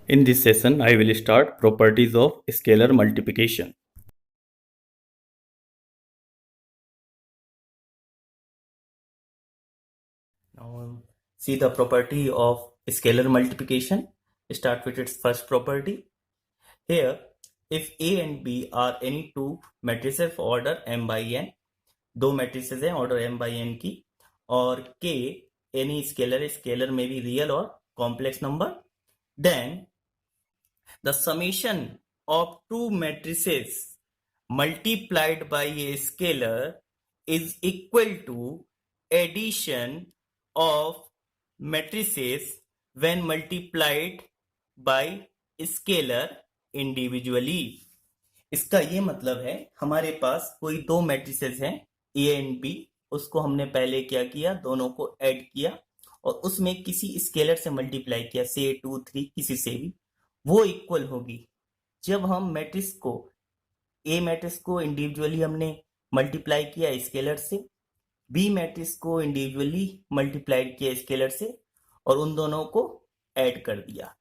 In this session, I will start properties of scalar multiplication. Now, see the property of scalar multiplication. Start with its first property. Here, if A and B are any two matrices of order m by n, दो matrices हैं order m by n की, और K any scalar may be real or complex number, then the summation of two matrices multiplied by a scalar is equal to addition of matrices when multiplied by scalar individually. इसका ये मतलब है हमारे पास कोई दो matrices हैं A and B, उसको हमने पहले क्या किया, दोनों को ऐड किया और उसमें किसी स्केलर से मल्टीप्लाई किया, से 2 3 किसी से भी, वो इक्वल होगी जब हम मैट्रिक्स को ए मैट्रिक्स को इंडिविजुअली हमने मल्टीप्लाई किया स्केलर से, बी मैट्रिक्स को इंडिविजुअली मल्टीप्लाई किया स्केलर से और उन दोनों को ऐड कर दिया,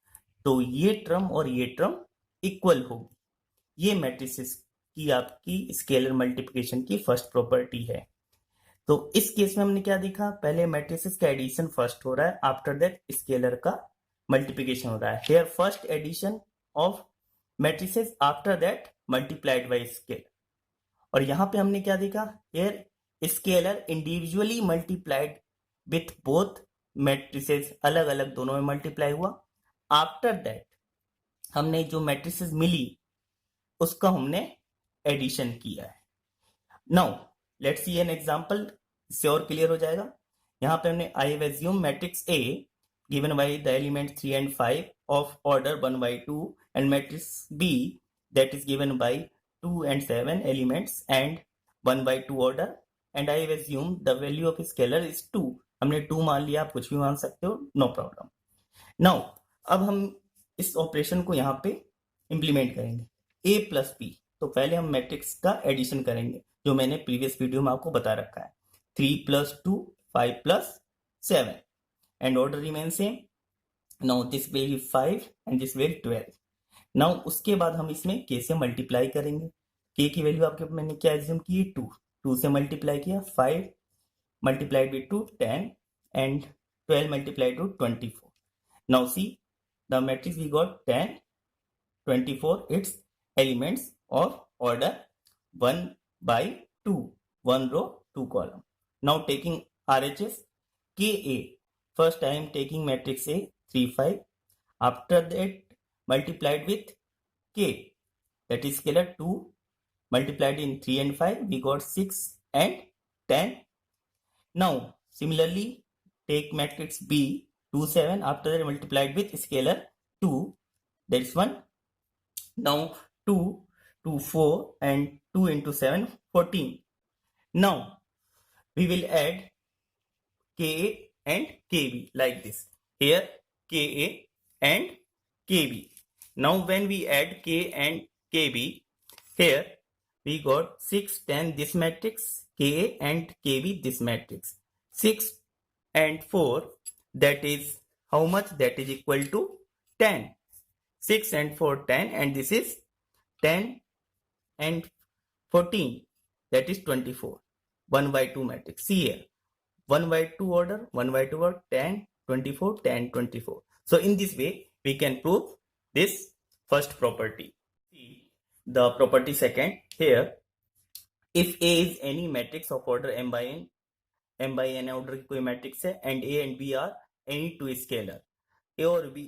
तो ये टर्म और ये टर्म इक्वल होगी। ये मैट्रिसेस की आपकी स्केलर मल्टीप्लिकेशन की फर्स्ट प्रॉपर्टी है। तो इस केस में हमने क्या देखा, पहले मैट्रिसेस का एडिशन फर्स्ट हो रहा है, आफ्टर दैट स्केलर का मल्टीप्लिकेशन हो रहा है। Here first edition of matrices, after that multiplied by scalar. और यहां पे हमने क्या देखा, here scalar individually multiplied with both matrices, अलग अलग दोनों में मल्टीप्लाई हुआ। आफ्टर दैट हमने जो मैट्रिसेस मिली उसका हमने एडिशन किया है। Now let's see an example, इससे और क्लियर हो जाएगा। यहाँ पे हमने I have assume matrix A given by the element 3 and 5 of order 1 by 2 and matrix B that is given by 2 and 7 elements and 1 by 2 order and I have assumed the value of scalar is 2. हमने 2 मान लिया, आप कुछ भी मान सकते हो, no problem. Now अब हम इस ऑपरेशन को यहाँ पे इंप्लीमेंट करेंगे, A प्लस B। तो पहले हम मैट्रिक्स का एडिशन करेंगे जो मैंने प्रीवियस वीडियो में आपको बता रखा है, 3 plus 2 5 plus 7 and order remains same. Now this will be 5 and this will 12. Now उसके बाद हम इसमें k से मल्टीप्लाई करेंगे। k की वैल्यू आपके मैंने क्या एज्यूम की, 2 से मल्टीप्लाई किया, 5 multiplied with 2 10 and 12 multiplied to 24. Now see the matrix we got 10 24 its elements of order 1 by 2, 1 row 2 column. Now taking RHS KA, first I am taking matrix A 3 5, after that multiplied with K, that is scalar 2 multiplied in 3 and 5 we got 6 and 10. Now similarly take matrix B 2 7, after that multiplied with scalar 2, that is 1. Now 2 2 4 and 2 into 7 14. Now we will add Ka and Kb like this, here Ka and Kb. Now when we add K and Kb, here we got 6 10 this matrix, Ka and Kb this matrix, 6 and 4, that is how much, that is equal to 10. 6 and 4 10 and this is 10 and 14, that is 24. 1 by 2 matrix, see here 1 by 2 order 1 by 2 order 10 24 10 24. So in this way we can prove this first property. See the property second, here if A is any matrix of order m by n order की कोई matrix है and A and B are any two scalar, A और B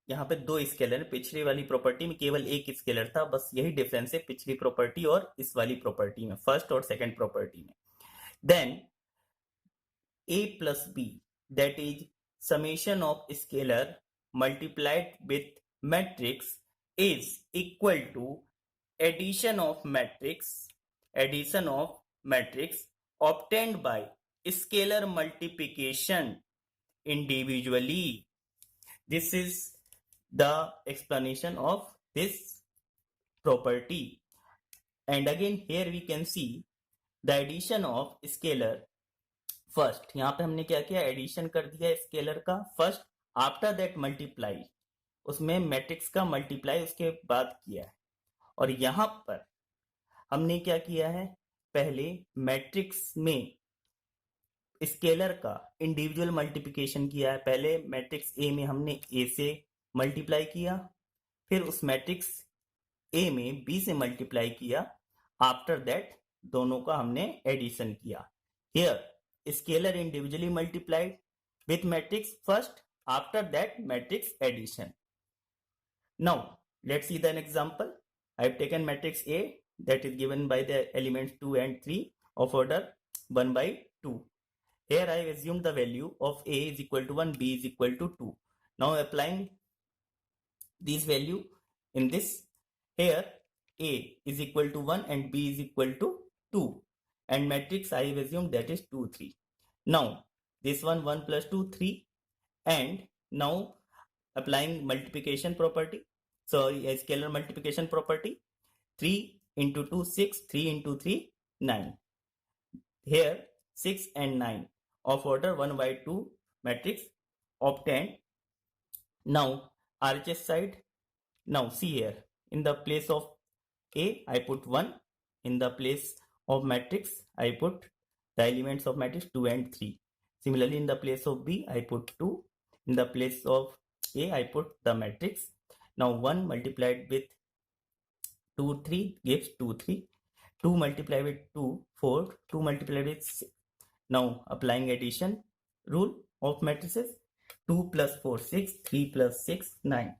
यहाँ पे दो scalar है। पिछली वाली प्रॉपर्टी में केवल एक स्केलर था, बस यही डिफरेंस है पिछली प्रॉपर्टी और इस वाली प्रॉपर्टी में, फर्स्ट और सेकंड प्रॉपर्टी में। Then A plus B, that is summation of scalar multiplied with matrix is equal to addition of matrix obtained by scalar multiplication individually. This is the explanation of this property. And again here we can see the addition of scalar first, यहाँ पे हमने क्या किया, addition कर दिया scalar का first, after that multiply, उसमें matrix का मल्टीप्लाई उसके बाद किया है। और यहाँ पर हमने क्या किया है, पहले मैट्रिक्स में स्केलर का इंडिविजुअल मल्टीप्लिकेशन किया है। पहले मैट्रिक्स ए में हमने ए से मल्टीप्लाई किया, फिर उस मैट्रिक्स ए में बी से मल्टीप्लाई किया, आफ्टर दैट दोनों का हमने एडिशन किया। Here scalar individually multiplied with matrix first, after that matrix addition. Now let's see the example. I have taken matrix A that is given by the elements 2 and 3 of order 1 by 2. Here I have assumed the value of A is equal to 1, B is equal to 2. Now applying these value in this, here A is equal to 1 and B is equal to 2, and matrix I have assumed that is 2, 3. Now this one 1 plus 2 3, and now applying multiplication property, sorry, a scalar multiplication property, 3 into 2 6, 3 into 3 9. Here 6 and 9 of order 1 by 2 matrix obtained. Now RHS side, now see here, in the place of A I put 1, in the place of matrix I put the elements of matrix 2 and 3. Similarly in the place of B I put 2, in the place of A I put the matrix. Now 1 multiplied with 2 3 gives 2 3, 2 multiplied with 2 4, 2 multiplied with 6. Now applying addition rule of matrices, 2 plus 4 6, 3 plus 6 9.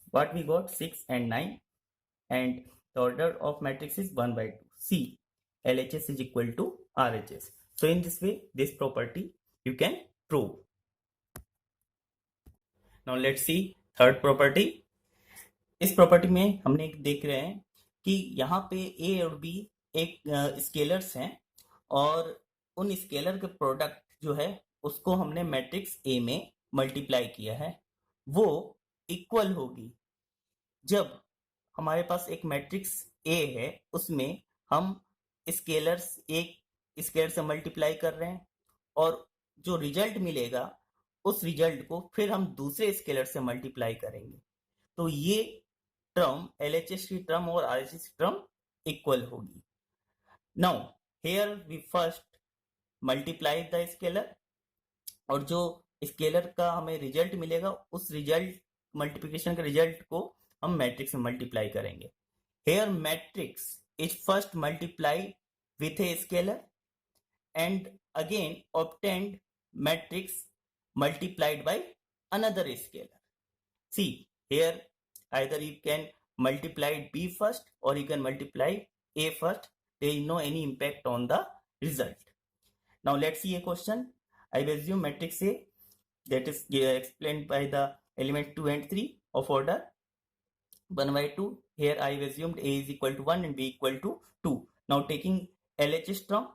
What we got, 6 and 9, and the order of matrix is 1 by 2. See, LHS is equal to RHS. So in this way, this property you can prove. Now let's see third property. इस property में हमने देख रहे हैं कि यहाँ पे A और B एक स्केलर्स हैं, और उन स्केलर के प्रोडक्ट जो है उसको हमने मैट्रिक्स A में मल्टीप्लाई किया है, वो इक्वल होगी जब हमारे पास एक मैट्रिक्स A है, उसमें हम स्केलर्स एक स्केलर से मल्टीप्लाई कर रहे हैं, और जो रिजल्ट मिलेगा उस रिजल्ट को फिर हम दूसरे स्केलर से मल्टीप्लाई करेंगे, तो ये टर्म LHS की टर्म और RHS की टर्म इक्वल होगी. Now here we first multiply the scalar, और जो स्केलर का हमें रिजल्ट मिलेगा उस रिजल्ट मल्टीप्लिकेशन के रिजल्ट को हम मैट्रिक्स में मल्टीप्लाई करेंगे. Here matrix is first multiply with a scalar and again obtained matrix multiplied by another scalar. See here, either you can multiply B first or you can multiply A first. There is no any impact on the result. Now let's see a question. I will assume matrix A that is explained by the element 2 and 3 of order 1 by 2. Here I have assumed A is equal to 1 and B equal to 2. Now taking LHS term,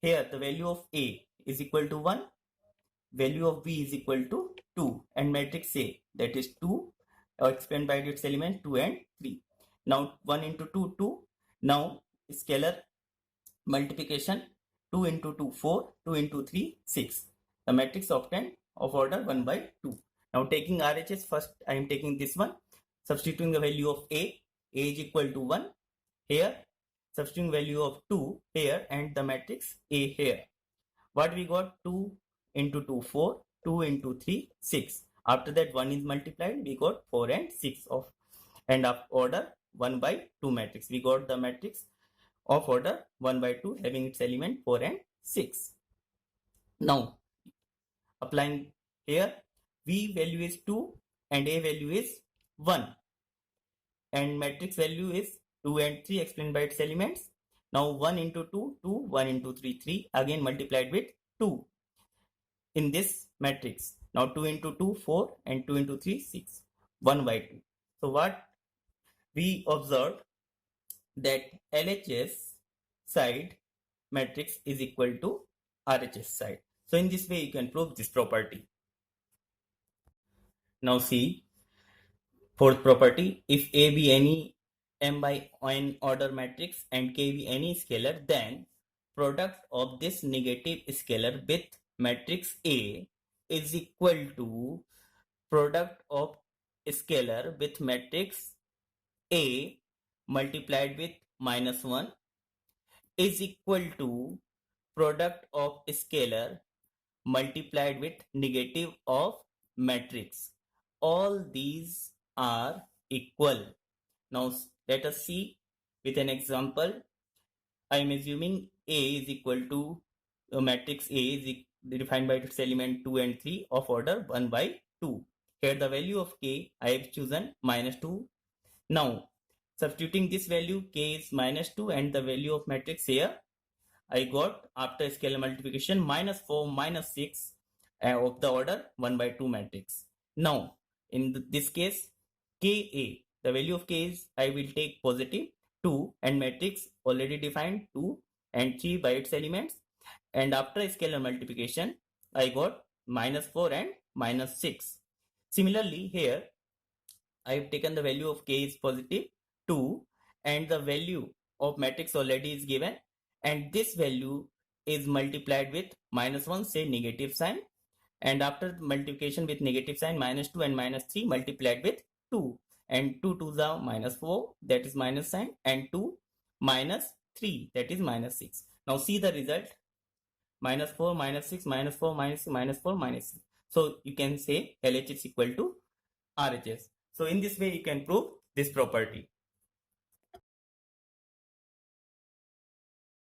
here the value of A is equal to 1, value of B is equal to 2, and matrix A that is 2 explained by its element 2 and 3. Now 1 into 2 2. Now scalar multiplication, 2 into 2 4, 2 into 3 6. The matrix obtained of order 1 by 2. Now taking RHS, first I am taking this one, substituting the value of A is equal to 1 here, substituting value of 2 here, and the matrix A here. What we got, 2 into 2 4, 2 into 3 6. After that 1 is multiplied, we got 4 and 6 of, and of order 1 by 2 matrix. We got the matrix of order 1 by 2 having its element 4 and 6. Now applying here, V value is 2 and A value is 1, and matrix value is 2 and 3 explained by its elements. Now 1 into 2 2, 1 into 3 3, again multiplied with 2 in this matrix. Now 2 into 2 4, and 2 into 3 6, 1 by 2. So what we observed, that LHS side matrix is equal to RHS side. So in this way you can prove this property. Now see fourth property, if A be any m by n order matrix and K be any scalar, then product of this negative scalar with matrix A is equal to product of scalar with matrix A multiplied with -1 is equal to product of scalar multiplied with negative of matrix. All these are equal. Now let us see with an example. I am assuming A is equal to matrix A is defined by its element 2 and 3 of order 1 by 2. Here the value of K I have chosen -2. Now substituting this value K is -2 and the value of matrix here I got after scalar multiplication -4 -6 of the order 1 by 2 matrix. Now in this case Ka, the value of K is I will take positive 2 and matrix already defined 2 and 3 by its elements, and after scalar multiplication I got -4 and -6. Similarly here I have taken the value of K is positive 2 and the value of matrix already is given, and this value is multiplied with -1, say negative sign, and after multiplication with negative sign -2 and -3 multiplied with 2, and 2 to the -4 that is minus sign, and 2 -3 that is -6. Now see the result: -4 -6 -4 -6 -4 -6. So you can say LHS is equal to RHS. So in this way you can prove this property.